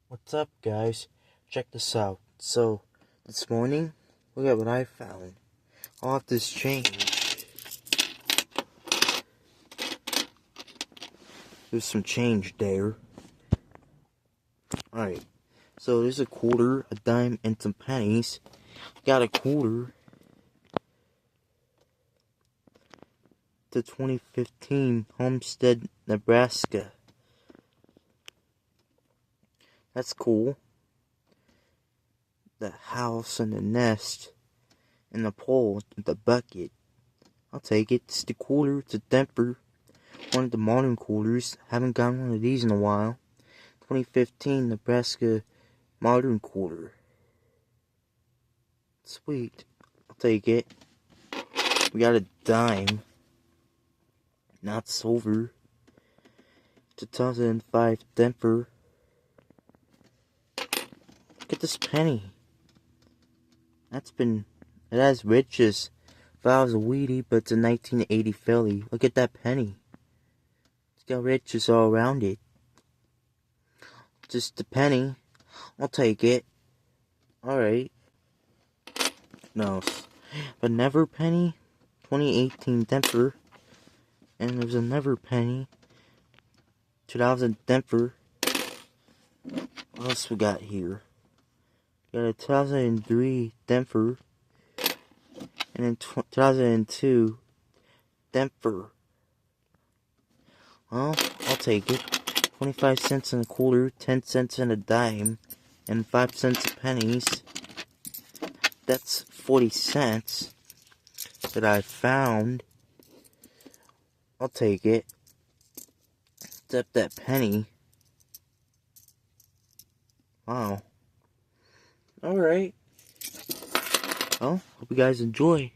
What's up, guys? Check this out. So, this morning, look at what I found. I'll have this change. There's some change there. Alright, so there's a quarter, a dime, and some pennies. Got a quarter to 2015 Homestead, Nebraska. That's cool. The house and the nest and the pole, the bucket. I'll take it. It's the quarter. It's a Denver. One of the modern quarters. Haven't gotten one of these in a while. 2015 Nebraska modern quarter. Sweet. I'll take it. We got a dime. Not silver. 2005 Denver. Look at this penny. It has riches. If I was a weedy, but it's a 1980 Philly. Look at that penny. It's got riches all around it. Just a penny. I'll take it. Alright. No. But never penny. 2018 Denver. And there's a never penny. 2000 Denver. What else we got here? We got a 2003 Denver. And then 2002 Denver. Well, I'll take it. 25 cents and a quarter, 10 cents and a dime, and 5 cents pennies. That's 40 cents that I found. I'll take it. Except that penny. Wow. Alright. Well, hope you guys enjoy.